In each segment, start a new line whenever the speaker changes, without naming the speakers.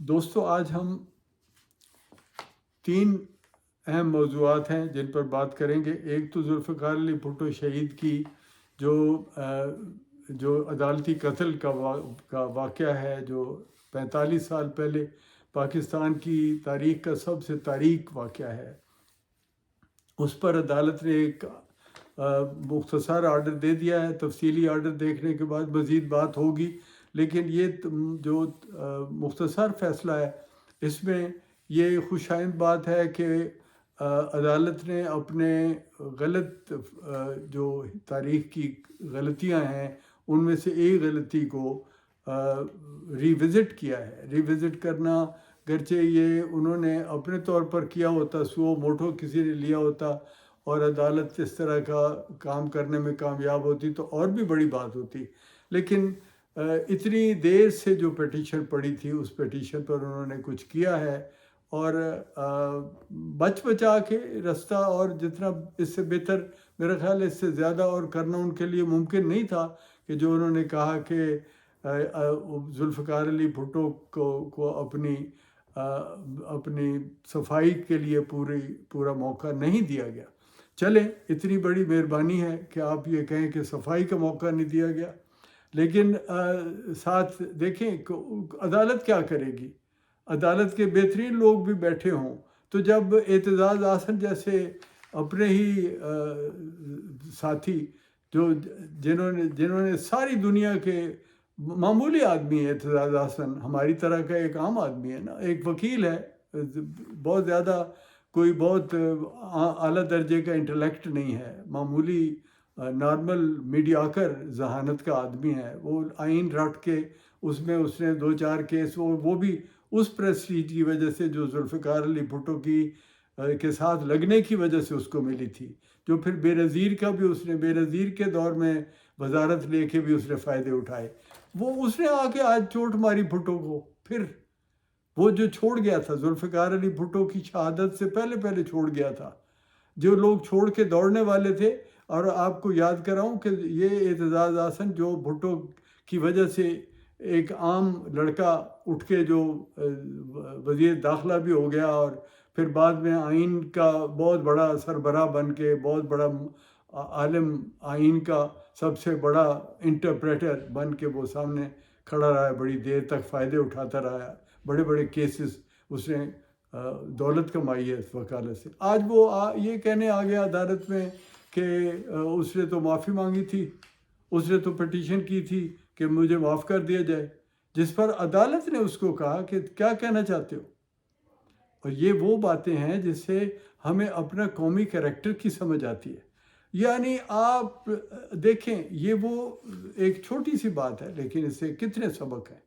دوستو آج ہم تین اہم موضوعات ہیں جن پر بات کریں گے۔ ایک تو ذوالفقار علی بھٹو شہید کی جو عدالتی قتل کا واقعہ ہے، جو 45 سال پہلے پاکستان کی تاریخ کا سب سے تاریک واقعہ ہے، اس پر عدالت نے ایک مختصر آرڈر دے دیا ہے۔ تفصیلی آرڈر دیکھنے کے بعد مزید بات ہوگی، لیکن یہ جو مختصر فیصلہ ہے اس میں یہ خوش آئند بات ہے کہ عدالت نے اپنے غلط جو تاریخ کی غلطیاں ہیں ان میں سے ایک غلطی کو ریوزٹ کیا ہے۔ ریوزٹ کرنا گرچہ یہ انہوں نے اپنے طور پر کیا ہوتا، سو موٹو کسی نے لیا ہوتا اور عدالت اس طرح کا کام کرنے میں کامیاب ہوتی تو اور بھی بڑی بات ہوتی، لیکن اتنی دیر سے جو پیٹیشن پڑی تھی اس پیٹیشن پر انہوں نے کچھ کیا ہے اور بچا کے رستہ، اور جتنا اس سے بہتر میرا خیال ہے اس سے زیادہ اور کرنا ان کے لیے ممکن نہیں تھا کہ جو انہوں نے کہا کہ ذوالفقار علی بھٹو کو اپنی صفائی کے لیے پورا موقع نہیں دیا گیا۔ چلیں، اتنی بڑی مہربانی ہے کہ آپ یہ کہیں کہ صفائی کا موقع نہیں دیا گیا، لیکن ساتھ دیکھیں عدالت کیا کرے گی۔ عدالت کے بہترین لوگ بھی بیٹھے ہوں تو جب اعتزاز احسن جیسے اپنے ہی ساتھی جنہوں نے ساری دنیا کے معمولی آدمی ہے، اعتزاز احسن ہماری طرح کا ایک عام آدمی ہے نا، ایک وکیل ہے، بہت زیادہ کوئی بہت اعلیٰ درجے کا انٹلیکٹ نہیں ہے، معمولی نارمل میڈیاکر ذہانت کا آدمی ہے۔ وہ آئین رٹ کے اس نے 2-4 کیس، وہ بھی اس پریسٹیج کی وجہ سے جو ذوالفقار علی بھٹو کے ساتھ لگنے کی وجہ سے اس کو ملی تھی، جو پھر بے نظیر کا بھی اس نے بے نظیر کے دور میں وزارت لے کے بھی اس نے فائدے اٹھائے۔ اس نے آ کے آج چوٹ ماری بھٹو کو، پھر وہ جو چھوڑ گیا تھا ذوالفقار علی بھٹو کی شہادت سے پہلے چھوڑ گیا تھا، جو لوگ چھوڑ کے دوڑنے والے تھے۔ اور آپ کو یاد کراؤں کہ یہ اعتزاز احسن جو بھٹو کی وجہ سے ایک عام لڑکا اٹھ کے جو وزیر داخلہ بھی ہو گیا اور پھر بعد میں آئین کا بہت بڑا سربراہ بن کے، بہت بڑا عالم، آئین کا سب سے بڑا انٹرپریٹر بن کے وہ سامنے کھڑا رہا ہے، بڑی دیر تک فائدے اٹھاتا رہا ہے، بڑے بڑے کیسز اس نے دولت کمائی ہے اس وکالت سے۔ آج وہ یہ کہنے آ گیا عدالت میں کہ اس نے تو معافی مانگی تھی، اس نے تو پٹیشن کی تھی کہ مجھے معاف کر دیا جائے، جس پر عدالت نے اس کو کہا کہ کیا کہنا چاہتے ہو۔ اور یہ وہ باتیں ہیں جس سے ہمیں اپنا قومی کریکٹر کی سمجھ آتی ہے۔ یعنی آپ دیکھیں، یہ وہ ایک چھوٹی سی بات ہے لیکن اس سے کتنے سبق ہیں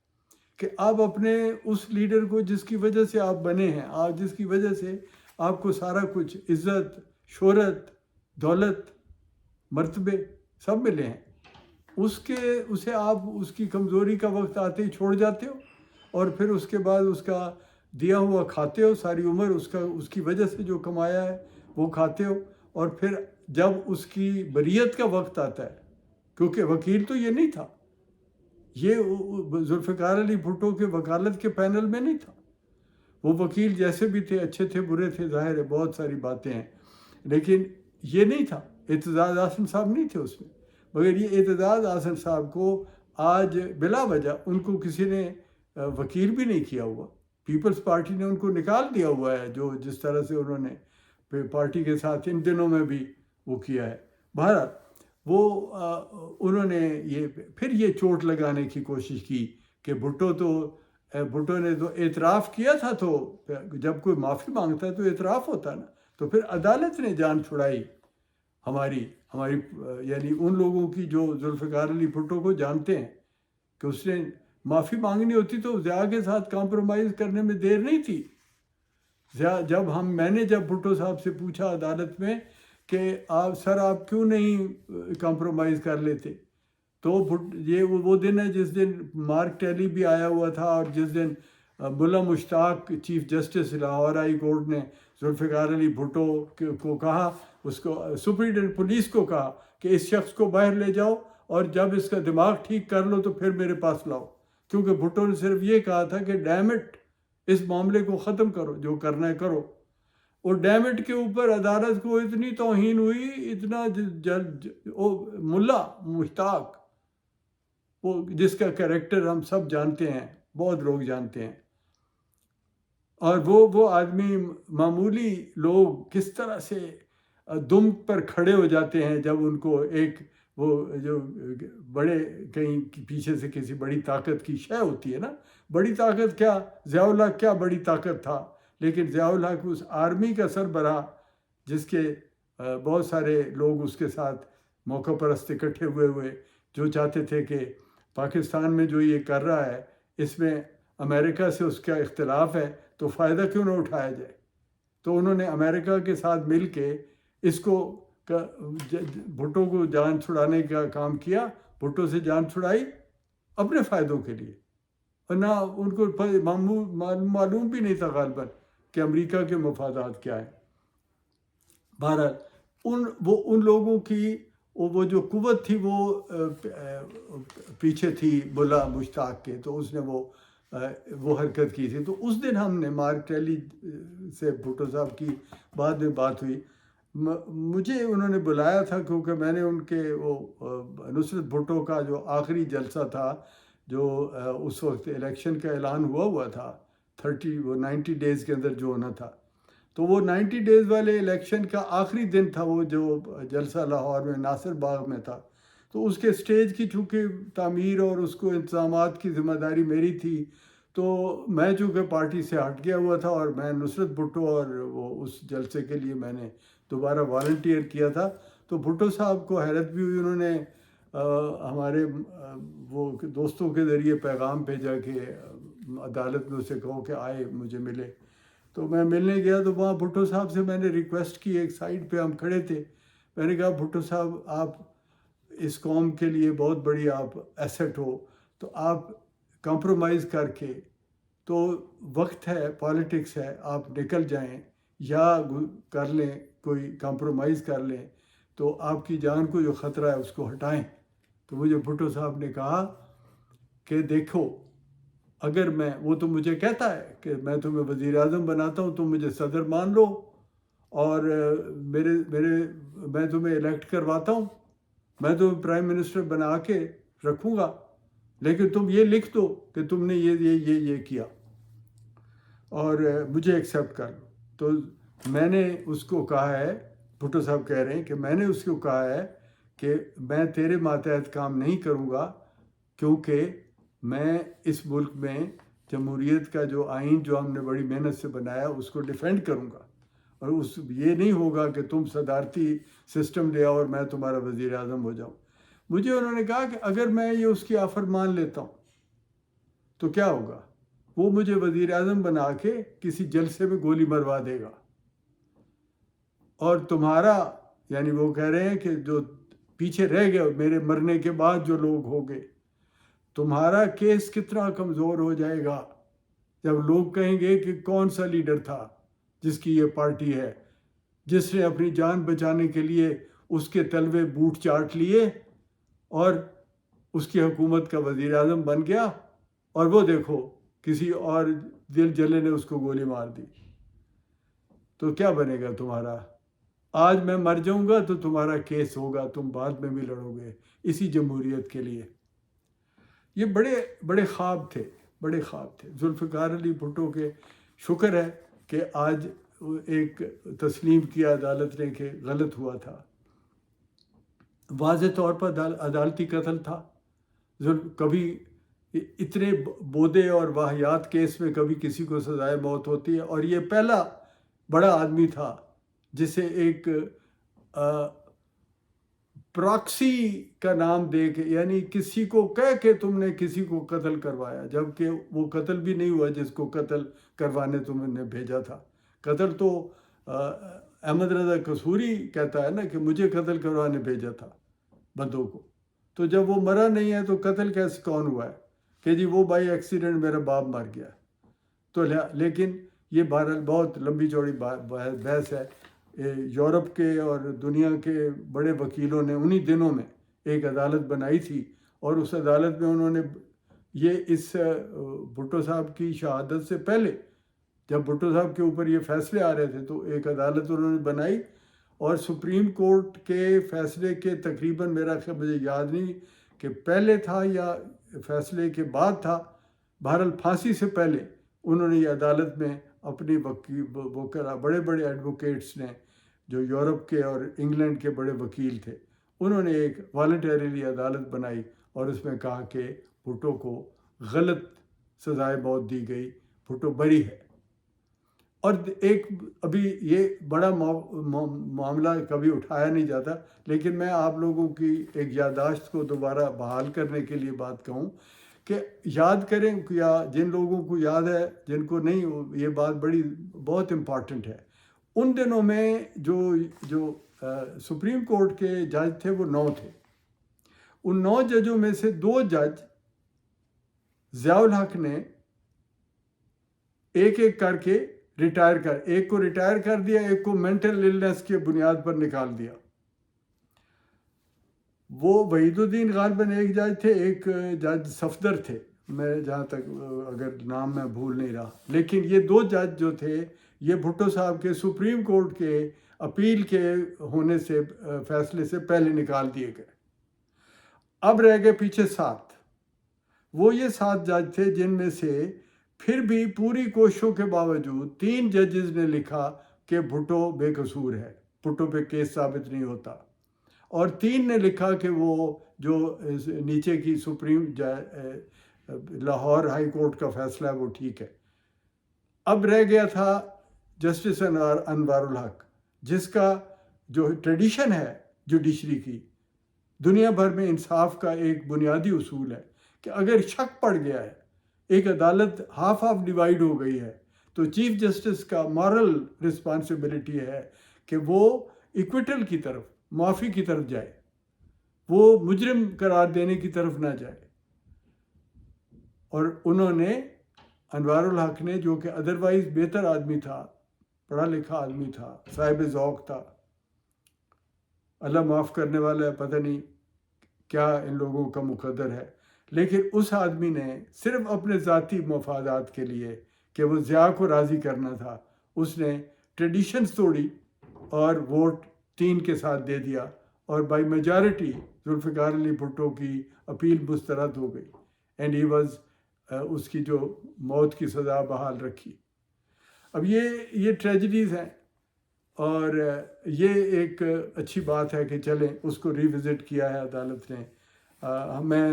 کہ آپ اپنے اس لیڈر کو جس کی وجہ سے آپ بنے ہیں، جس کی وجہ سے آپ کو سارا کچھ عزت، شہرت، دولت، مرتبے سب ملے ہیں، اسے آپ اس کی کمزوری کا وقت آتے ہی چھوڑ جاتے ہو اور پھر اس کے بعد اس کا دیا ہوا کھاتے ہو، ساری عمر اس کی وجہ سے جو کمایا ہے وہ کھاتے ہو، اور پھر جب اس کی بریت کا وقت آتا ہے، کیونکہ وکیل تو یہ نہیں تھا، یہ ذوالفقار علی بھٹو کے وکالت کے پینل میں نہیں تھا، وہ وکیل جیسے بھی تھے، اچھے تھے، برے تھے، ظاہر ہے بہت ساری باتیں ہیں، لیکن یہ نہیں تھا، اعتزاز احسن صاحب نہیں تھے اس میں۔ مگر یہ اعتزاز احسن صاحب کو آج بلا وجہ ان کو کسی نے وکیل بھی نہیں کیا ہوا، پیپلز پارٹی نے ان کو نکال دیا ہوا ہے، جس طرح سے انہوں نے پارٹی کے ساتھ ان دنوں میں بھی وہ کیا ہے۔ بہرحال انہوں نے پھر یہ چوٹ لگانے کی کوشش کی کہ بھٹو نے تو اعتراف کیا تھا، تو جب کوئی معافی مانگتا ہے تو اعتراف ہوتا ہے نا، تو پھر عدالت نے جان چھڑائی ہماری یعنی ان لوگوں کی جو ذوالفقار علی بھٹو کو جانتے ہیں کہ اس نے معافی مانگنی ہوتی تو ضیاء کے ساتھ کمپرومائز کرنے میں دیر نہیں تھی۔ میں نے جب بھٹو صاحب سے پوچھا عدالت میں کہ آپ کیوں نہیں کمپرومائز کر لیتے، تو یہ وہ دن ہے جس دن مارک ٹیلی بھی آیا ہوا تھا، اور جس دن ملا Mushtaq chief justice Lahore high court نے ذوالفقار علی بھٹو کو کہا، اس کو سپرنٹینڈنٹ پولیس کو کہا کہ اس شخص کو باہر لے جاؤ اور جب اس کا دماغ ٹھیک کر لو تو پھر میرے پاس لاؤ، کیونکہ بھٹو نے صرف یہ کہا تھا کہ ڈیم اٹ اس معاملے کو ختم کرو، جو کرنا ہے کرو۔ اور ڈیوڈ کے اوپر عدالت کو اتنی توہین ہوئی، اتنا وہ ملا مشتاق، وہ جس کا کریکٹر ہم سب جانتے ہیں، بہت لوگ جانتے ہیں، اور وہ آدمی، معمولی لوگ کس طرح سے دم پر کھڑے ہو جاتے ہیں جب ان کو ایک وہ جو بڑے کہیں پیچھے سے کسی بڑی طاقت کی شے ہوتی ہے نا، بڑی طاقت کیا، ضیاء الحق کیا بڑی طاقت تھا، لیکن ضیاء الحق اس آرمی کا سربراہ جس کے بہت سارے لوگ اس کے ساتھ موقع پرست اکٹھے ہوئے جو چاہتے تھے کہ پاکستان میں جو یہ کر رہا ہے اس میں امریکہ سے اس کا اختلاف ہے تو فائدہ کیوں نہ اٹھایا جائے، تو انہوں نے امریکہ کے ساتھ مل کے اس کو بھٹو کو جان چھڑانے کا کام کیا، بھٹو سے جان چھڑائی اپنے فائدوں کے لیے، اور نہ ان کو معلوم بھی نہیں تھا غالباً کہ امریکہ کے مفادات کیا ہیں۔ بہرحال ان لوگوں کی وہ جو قوت تھی وہ پیچھے تھی ملا مشتاق کے، تو اس نے وہ حرکت کی تھی۔ تو اس دن ہم نے مارک ٹیلی سے بھٹو صاحب کی بعد میں بات ہوئی، مجھے انہوں نے بلایا تھا کیونکہ میں نے ان کے وہ نصرت بھٹو کا جو آخری جلسہ تھا جو اس وقت الیکشن کا اعلان ہوا تھا 90 ڈیز کے اندر جو ہونا تھا، تو وہ 90 ڈیز والے الیکشن کا آخری دن تھا، وہ جو جلسہ لاہور میں ناصر باغ میں تھا، تو اس کے سٹیج کی چونکہ تعمیر اور اس کو انتظامات کی ذمہ داری میری تھی، تو میں چونکہ پارٹی سے ہٹ گیا ہوا تھا اور میں نصرت بھٹو اور وہ اس جلسے کے لیے میں نے دوبارہ والنٹیئر کیا تھا، تو بھٹو صاحب کو حیرت بھی ہوئی، انہوں نے ہمارے وہ دوستوں کے ذریعے پیغام بھیجا کہ عدالت میں اسے کہو کہ آئے مجھے ملے، تو میں ملنے گیا تو وہاں بھٹو صاحب سے میں نے ریکویسٹ کی، ایک سائڈ پہ ہم کھڑے تھے، میں نے کہا بھٹو صاحب آپ اس قوم کے لیے بہت بڑی آپ ایسٹ ہو، تو آپ کمپرومائز کر کے، تو وقت ہے، پالیٹکس ہے، آپ نکل جائیں یا کر لیں کوئی کمپرومائز کر لیں، تو آپ کی جان کو جو خطرہ ہے اس کو ہٹائیں۔ تو مجھے بھٹو صاحب نے کہا کہ دیکھو اگر وہ تو مجھے کہتا ہے کہ میں تمہیں وزیر اعظم بناتا ہوں، تم مجھے صدر مان لو اور میں تمہیں الیکٹ کرواتا ہوں، میں تمہیں پرائم منسٹر بنا کے رکھوں گا، لیکن تم یہ لکھ دو کہ تم نے یہ کیا اور مجھے ایکسیپٹ کر لو۔ تو میں نے اس کو کہا ہے، بھٹو صاحب کہہ رہے ہیں کہ میں نے اس کو کہا ہے کہ میں تیرے ماتحت کام نہیں کروں گا، کیونکہ میں اس ملک میں جمہوریت کا جو آئین جو ہم نے بڑی محنت سے بنایا اس کو ڈیفینڈ کروں گا، اور یہ نہیں ہوگا کہ تم صدارتی سسٹم لے آؤ اور میں تمہارا وزیر اعظم ہو جاؤں۔ مجھے انہوں نے کہا کہ اگر میں یہ اس کی آفر مان لیتا ہوں تو کیا ہوگا، وہ مجھے وزیر اعظم بنا کے کسی جلسے میں گولی مروا دے گا، اور تمہارا، یعنی وہ کہہ رہے ہیں کہ جو پیچھے رہ گئے میرے مرنے کے بعد جو لوگ ہو گئے، تمہارا کیس کتنا کمزور ہو جائے گا جب لوگ کہیں گے کہ کون سا لیڈر تھا جس کی یہ پارٹی ہے، جس نے اپنی جان بچانے کے لیے اس کے تلوے بوٹ چاٹ لیے اور اس کی حکومت کا وزیر اعظم بن گیا، اور وہ دیکھو کسی اور دل جلے نے اس کو گولی مار دی، تو کیا بنے گا تمہارا؟ آج میں مر جاؤں گا تو تمہارا کیس ہوگا، تم بعد میں بھی لڑو گے اسی جمہوریت کے لیے۔ یہ بڑے خواب تھے، بڑے خواب تھے ذوالفقار علی بھٹو کے۔ شکر ہے کہ آج ایک تسلیم کیا عدالت نے کہ غلط ہوا تھا، واضح طور پر عدالتی قتل تھا، کبھی اتنے بودے اور واہیات کیس میں کبھی کسی کو سزائے موت ہوتی ہے، اور یہ پہلا بڑا آدمی تھا جسے ایک پراکسی کا نام دے کے، یعنی کسی کو کہہ کے تم نے کسی کو قتل کروایا، جبکہ وہ قتل بھی نہیں ہوا جس کو قتل کروانے تم نے بھیجا تھا۔ قتل تو احمد رضا قصوری کہتا ہے نا کہ مجھے قتل کروانے بھیجا تھا بندوں کو، تو جب وہ مرا نہیں ہے تو قتل کیسے کون ہوا ہے کہ جی وہ بائی ایکسیڈنٹ میرا باپ مر گیا۔ تو لیکن یہ بہرحال بہت لمبی چوڑی بحث ہے۔ یورپ کے اور دنیا کے بڑے وکیلوں نے انہی دنوں میں ایک عدالت بنائی تھی، اور اس عدالت میں انہوں نے یہ اس بھٹو صاحب کی شہادت سے پہلے جب بھٹو صاحب کے اوپر یہ فیصلے آ رہے تھے تو ایک عدالت انہوں نے بنائی، اور سپریم کورٹ کے فیصلے کے تقریباً میرا خیال مجھے یاد نہیں کہ پہلے تھا یا فیصلے کے بعد تھا، بہرحال پھانسی سے پہلے انہوں نے یہ عدالت میں اپنی وکلا بڑے بڑے ایڈوکیٹس نے جو یورپ کے اور انگلینڈ کے بڑے وکیل تھے، انہوں نے ایک والنٹریلی عدالت بنائی اور اس میں کہا کہ بھٹو کو غلط سزائے موت دی گئی، بھٹو بری ہے۔ اور ایک ابھی یہ بڑا معاملہ کبھی اٹھایا نہیں جاتا، لیکن میں آپ لوگوں کی ایک یادداشت کو دوبارہ بحال کرنے کے لیے بات کہوں کہ یاد کریں، یا جن لوگوں کو یاد ہے، جن کو نہیں، یہ بات بہت امپورٹنٹ ہے۔ ان دنوں میں جو سپریم کورٹ کے جج تھے وہ 9 تھے۔ ان 9 ججوں میں سے 2 جج ضیاء الحق نے ایک ایک کر کے ایک کو ریٹائر کر دیا، ایک کو مینٹل النس کے بنیاد پر نکال دیا۔ وہ وحید الدین غالباً ایک جج تھے، ایک جج صفدر تھے، میں جہاں تک اگر نام میں بھول نہیں رہا، لیکن یہ 2 جج جو تھے یہ بھٹو صاحب کے سپریم کورٹ کے اپیل کے ہونے سے فیصلے سے پہلے نکال دیے گئے۔ اب رہ گئے پیچھے 7۔ وہ یہ 7 جج تھے جن میں سے پھر بھی پوری کوششوں کے باوجود 3 ججز نے لکھا کہ بھٹو بے قصور ہے، بھٹو پہ کیس ثابت نہیں ہوتا، اور 3 نے لکھا کہ وہ جو نیچے کی لاہور ہائی کورٹ کا فیصلہ ہے وہ ٹھیک ہے۔ اب رہ گیا تھا جسٹس انوار الحق، جس کا جو ٹریڈیشن ہے جوڈیشری کی، دنیا بھر میں انصاف کا ایک بنیادی اصول ہے کہ اگر شک پڑ گیا ہے، ایک عدالت ہاف ڈیوائیڈ ہو گئی ہے، تو چیف جسٹس کا مورل رسپانسبلٹی ہے کہ وہ ایکویٹل کی طرف، معافی کی طرف جائے، وہ مجرم قرار دینے کی طرف نہ جائے۔ اور انہوں نے انوار الحق نے، جو کہ ادروائز بہتر آدمی تھا، پڑھا لکھا آدمی تھا، صاحب ذوق تھا، اللہ معاف کرنے والا ہے، پتہ نہیں کیا ان لوگوں کا مقدر ہے، لیکن اس آدمی نے صرف اپنے ذاتی مفادات کے لیے کہ وہ ضیاء کو راضی کرنا تھا، اس نے ٹریڈیشنز توڑی اور ووٹ 3 کے ساتھ دے دیا، اور بائی میجارٹی ذوالفقار علی بھٹو کی اپیل مسترد ہو گئی، اینڈ ہی واز اس کی جو موت کی سزا بحال رکھی۔ اب یہ ٹریجڈیز ہیں، اور یہ ایک اچھی بات ہے کہ چلیں اس کو ریوزٹ کیا ہے عدالت نے۔ میں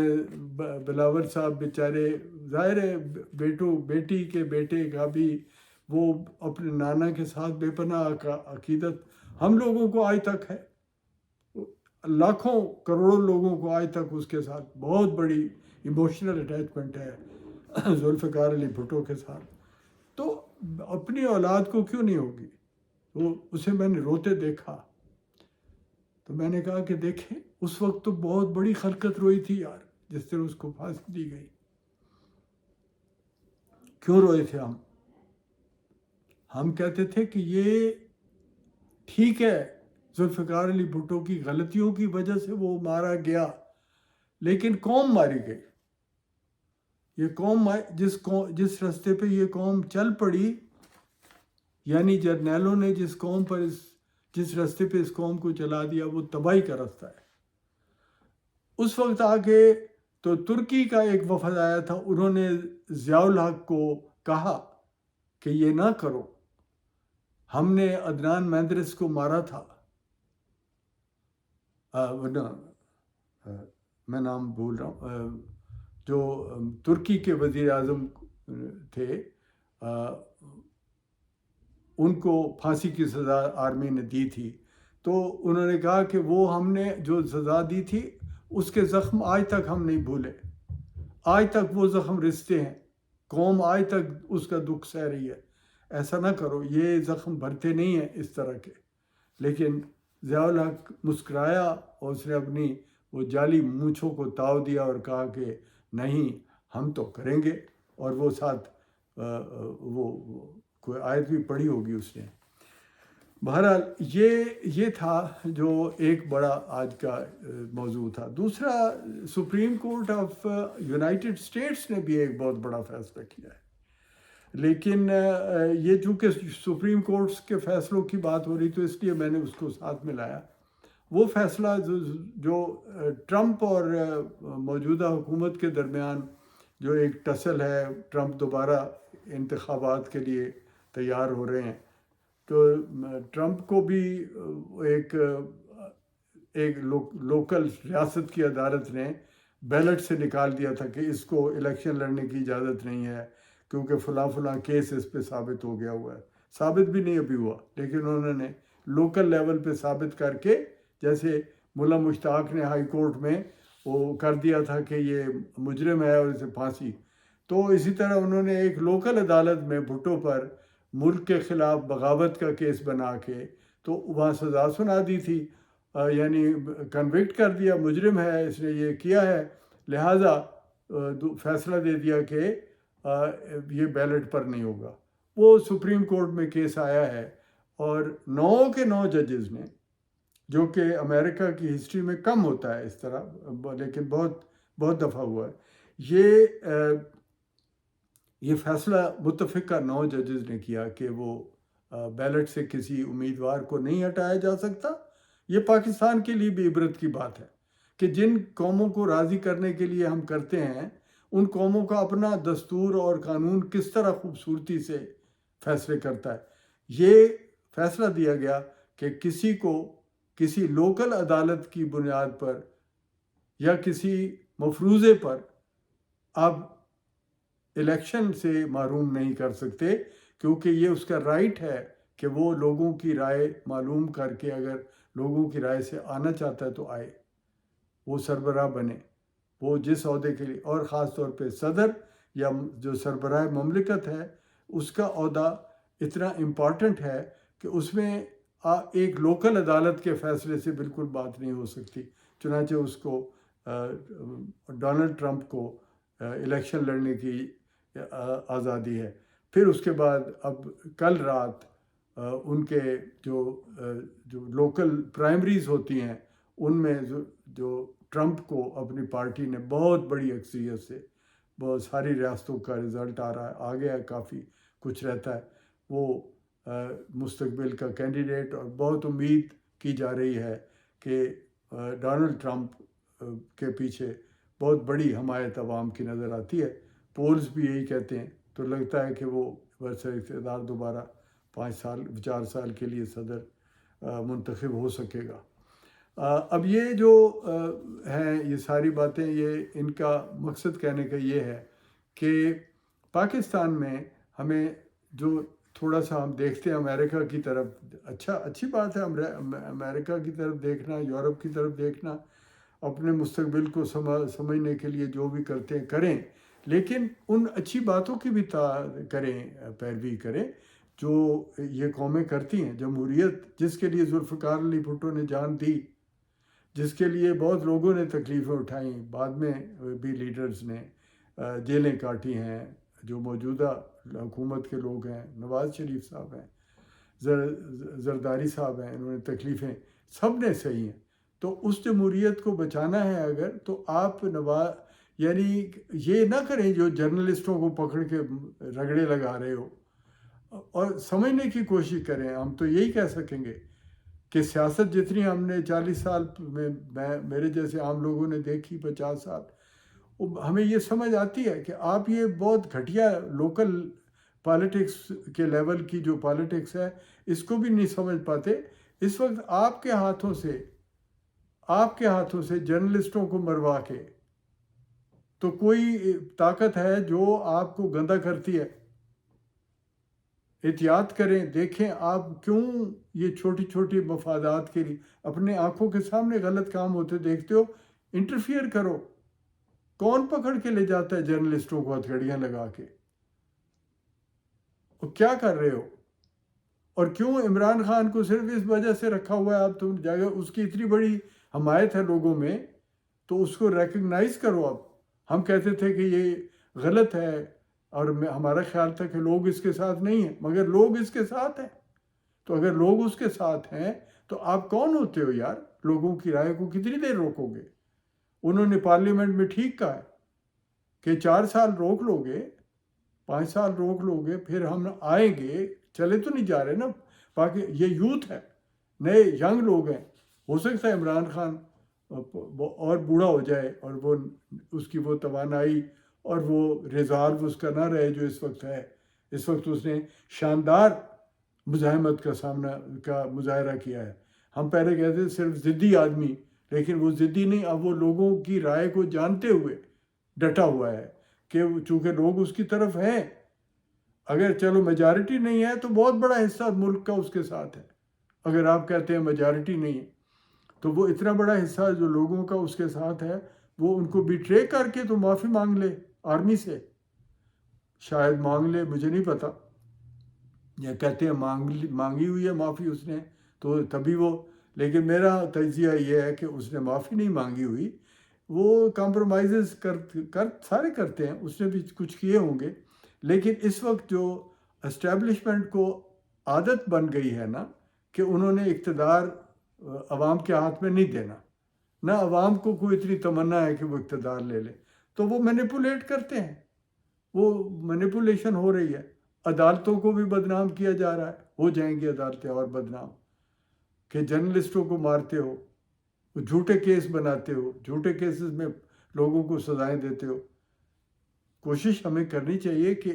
بلاول صاحب بیچارے، ظاہر ہے بیٹی کے بیٹے کا بھی وہ اپنے نانا کے ساتھ بے پناہ عقیدت ہم لوگوں کو آج تک ہے، لاکھوں کروڑوں لوگوں کو آج تک اس کے ساتھ بہت بڑی ایموشنل اٹیچمنٹ ہے ذوالفقار علی بھٹو کے ساتھ۔ تو اپنی اولاد کو کیوں نہیں ہوگی؟ وہ اسے میں نے روتے دیکھا تو میں نے کہا کہ دیکھیں اس وقت تو بہت بڑی خلقت روئی تھی یار، جس طرح اس کو پھانسی دی گئی۔ کیوں روئے تھے ہم کہتے تھے کہ یہ ٹھیک ہے، ذوالفقار علی بھٹو کی غلطیوں کی وجہ سے وہ مارا گیا، لیکن قوم ماری گئی۔ یہ قوم جس راستے پہ یہ قوم چل پڑی، یعنی جرنیلوں نے جس راستے پہ اس قوم کو چلا دیا، وہ تباہی کا راستہ ہے۔ اس وقت آگے تو ترکی کا ایک وفد آیا تھا، انہوں نے ضیاء الحق کو کہا کہ یہ نہ کرو، ہم نے عدنان مندرس کو مارا تھا، میں نام بھول رہا ہوں، جو ترکی کے وزیر اعظم تھے، ان کو پھانسی کی سزا آرمی نے دی تھی، تو انہوں نے کہا کہ وہ ہم نے جو سزا دی تھی اس کے زخم آج تک ہم نہیں بھولے، آج تک وہ زخم رستے ہیں، قوم آج تک اس کا دکھ سہ رہی ہے، ایسا نہ کرو، یہ زخم بھرتے نہیں ہیں اس طرح کے۔ لیکن ضیاء الحق مسکرایا اور اس نے اپنی وہ جعلی مونچھوں کو تاؤ دیا اور کہا کہ نہیں، ہم تو کریں گے، اور وہ ساتھ وہ کوئی آیت بھی پڑھی ہوگی اس نے۔ بہرحال یہ تھا جو ایک بڑا آج کا موضوع تھا۔ دوسرا، supreme court of United States نے بھی ایک بہت بڑا فیصلہ کیا ہے۔ لیکن یہ چونکہ سپریم کورٹس کے فیصلوں کی بات ہو رہی تو اس لیے میں نے اس کو ساتھ میں لایا. وہ فیصلہ جو ٹرمپ اور موجودہ حکومت کے درمیان جو ایک ٹسل ہے، ٹرمپ دوبارہ انتخابات کے لیے تیار ہو رہے ہیں، تو ٹرمپ کو بھی ایک لوکل ریاست کی عدالت نے بیلٹ سے نکال دیا تھا کہ اس کو الیکشن لڑنے کی اجازت نہیں ہے کیونکہ فلاں فلاں کیس اس پہ ثابت ہو گیا ہوا ہے. ثابت بھی نہیں ابھی ہوا، لیکن انہوں نے لوکل لیول پہ ثابت کر کے، جیسے ملا مشتاق نے ہائی کورٹ میں وہ کر دیا تھا کہ یہ مجرم ہے اور اسے پھانسی، تو اسی طرح انہوں نے ایک لوکل عدالت میں بھٹو پر ملک کے خلاف بغاوت کا کیس بنا کے تو وہاں سزا سنا دی تھی، یعنی کنوکٹ کر دیا، مجرم ہے، اس نے یہ کیا ہے، لہٰذا فیصلہ دے دیا کہ یہ بیلٹ پر نہیں ہوگا. وہ سپریم کورٹ میں کیس آیا ہے اور 9 کے 9 ججز نے، جو کہ امریکہ کی ہسٹری میں کم ہوتا ہے اس طرح، لیکن بہت دفعہ ہوا ہے، یہ فیصلہ متفقہ 9 ججز نے کیا کہ وہ بیلٹ سے کسی امیدوار کو نہیں ہٹایا جا سکتا. یہ پاکستان کے لیے بھی عبرت کی بات ہے کہ جن قوموں کو راضی کرنے کے لیے ہم کرتے ہیں، ان قوموں کا اپنا دستور اور قانون کس طرح خوبصورتی سے فیصلے کرتا ہے. یہ فیصلہ دیا گیا کہ کسی کو کسی لوکل عدالت کی بنیاد پر یا کسی مفروضے پر آپ الیکشن سے محروم نہیں کر سکتے، کیونکہ یہ اس کا رائٹ ہے کہ وہ لوگوں کی رائے معلوم کر کے، اگر لوگوں کی رائے سے آنا چاہتا ہے تو آئے، وہ سربراہ بنے، وہ جس عہدے کے لیے، اور خاص طور پہ صدر یا جو سربراہ مملکت ہے، اس کا عہدہ اتنا امپورٹنٹ ہے کہ اس میں ایک لوکل عدالت کے فیصلے سے بالکل بات نہیں ہو سکتی. چنانچہ اس کو ڈونلڈ ٹرمپ کو الیکشن لڑنے کی آزادی ہے. پھر اس کے بعد اب کل رات ان کے جو لوکل پرائمریز ہوتی ہیں، ان میں جو ٹرمپ کو اپنی پارٹی نے بہت بڑی اکثریت سے، بہت ساری ریاستوں کا رزلٹ آ رہا ہے، آ گیا ہے، کافی کچھ رہتا ہے، وہ مستقبل کا کینڈیڈیٹ، اور بہت امید کی جا رہی ہے کہ ڈونلڈ ٹرمپ کے پیچھے بہت بڑی حمایت عوام کی نظر آتی ہے. پولز بھی یہی کہتے ہیں، تو لگتا ہے کہ وہ برسر اقتدار دوبارہ 4 سال کے لیے صدر منتخب ہو سکے گا. اب یہ جو ہیں یہ ساری باتیں، یہ ان کا مقصد کہنے کا یہ ہے کہ پاکستان میں ہمیں جو تھوڑا سا ہم دیکھتے ہیں امریکہ کی طرف، اچھی بات ہے امریکہ کی طرف دیکھنا، یورپ کی طرف دیکھنا، اپنے مستقبل کو سمجھنے کے لیے جو بھی کرتے ہیں کریں، لیکن ان اچھی باتوں کی بھی پیروی کریں جو یہ قومیں کرتی ہیں. جمہوریت جس کے لیے ذوالفقار علی بھٹو نے جان دی، جس کے لیے بہت لوگوں نے تکلیفیں اٹھائیں، بعد میں بھی لیڈرز نے جیلیں کاٹی ہیں، جو موجودہ حکومت کے لوگ ہیں، نواز شریف صاحب ہیں، زرداری صاحب ہیں، انہوں نے تکلیفیں سب نے سہی ہیں. تو اس جمہوریت کو بچانا ہے اگر، تو آپ یعنی یہ نہ کریں جو جرنلسٹوں کو پکڑ کے رگڑے لگا رہے ہو، اور سمجھنے کی کوشش کریں. ہم تو یہی کہہ سکیں گے کہ سیاست جتنی ہم نے 40 سال میں میرے جیسے عام لوگوں نے دیکھی، 50 سال، ہمیں یہ سمجھ آتی ہے کہ آپ یہ بہت گھٹیا لوکل پالیٹکس کے لیول کی جو پالیٹکس ہے، اس کو بھی نہیں سمجھ پاتے. اس وقت آپ کے ہاتھوں سے جرنلسٹوں کو مروا کے تو کوئی طاقت ہے جو آپ کو گندا کرتی ہے. احتیاط کریں، دیکھیں آپ کیوں یہ چھوٹی چھوٹی مفادات کے لیے اپنے آنکھوں کے سامنے غلط کام ہوتے دیکھتے ہو، انٹرفیئر کرو. کون پکڑ کے لے جاتا ہے جرنلسٹوں کو ہتھکڑیاں لگا کے؟ اور کیا کر رہے ہو؟ اور کیوں عمران خان کو صرف اس وجہ سے رکھا ہوا ہے؟ اب تم جگہ اس کی اتنی بڑی حمایت ہے لوگوں میں، تو اس کو ریکگنائز کرو. اب ہم کہتے تھے کہ یہ غلط ہے، اور ہمارا خیال تھا کہ لوگ اس کے ساتھ نہیں ہیں، مگر لوگ اس کے ساتھ ہیں. تو اگر لوگ اس کے ساتھ ہیں تو آپ کون ہوتے ہو یار؟ لوگوں کی رائے کو کتنی دیر روکو گے؟ انہوں نے پارلیمنٹ میں ٹھیک کہا ہے کہ 4 سال روک لو گے 5 سال روک لو گے پھر ہم آئیں گے، چلے تو نہیں جا رہے نا، باقی یہ یوتھ ہے، نئے ینگ لوگ ہیں، ہو سکتا ہے عمران خان اور بوڑھا ہو جائے اور وہ اس کی وہ توانائی اور وہ ریزالو اس کا نہ رہے جو اس وقت ہے. اس وقت اس نے شاندار مزاحمت کا مظاہرہ کیا ہے. ہم پہلے کہتے تھے صرف ضدی آدمی، لیکن وہ ضدی نہیں، اب وہ لوگوں کی رائے کو جانتے ہوئے ڈٹا ہوا ہے کہ چونکہ لوگ اس کی طرف ہیں، اگر چلو میجارٹی نہیں ہے تو بہت بڑا حصہ ملک کا اس کے ساتھ ہے. اگر آپ کہتے ہیں میجارٹی نہیں ہے تو وہ اتنا بڑا حصہ جو لوگوں کا اس کے ساتھ ہے، وہ ان کو بیٹرے کر کے تو معافی مانگ لے آرمی سے، شاید مانگ لے، مجھے نہیں پتا، یا کہتے ہیں مانگی ہوئی ہے معافی اس نے تو تبھی وہ. لیکن میرا تجزیہ یہ ہے کہ اس نے معافی نہیں مانگی ہوئی، وہ کمپرومائزز سارے کرتے ہیں، اس نے بھی کچھ کیے ہوں گے. لیکن اس وقت جو اسٹیبلشمنٹ کو عادت بن گئی ہے نا کہ انہوں نے اقتدار عوام کے ہاتھ میں نہیں دینا، نہ عوام کو کوئی اتنی تمنا ہے کہ وہ اقتدار لے لے، تو وہ مینیپولیٹ کرتے ہیں، وہ مینیپولیشن ہو رہی ہے. عدالتوں کو بھی بدنام کیا جا رہا ہے، ہو جائیں گی عدالتیں اور بدنام، کہ جرنلسٹوں کو مارتے ہو، جھوٹے کیس بناتے ہو، جھوٹے کیسز میں لوگوں کو سزائیں دیتے ہو. کوشش ہمیں کرنی چاہیے کہ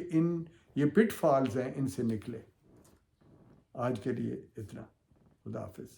یہ پٹ فالز ہیں ان سے نکلے. آج کے لیے اتنا. خدا حافظ.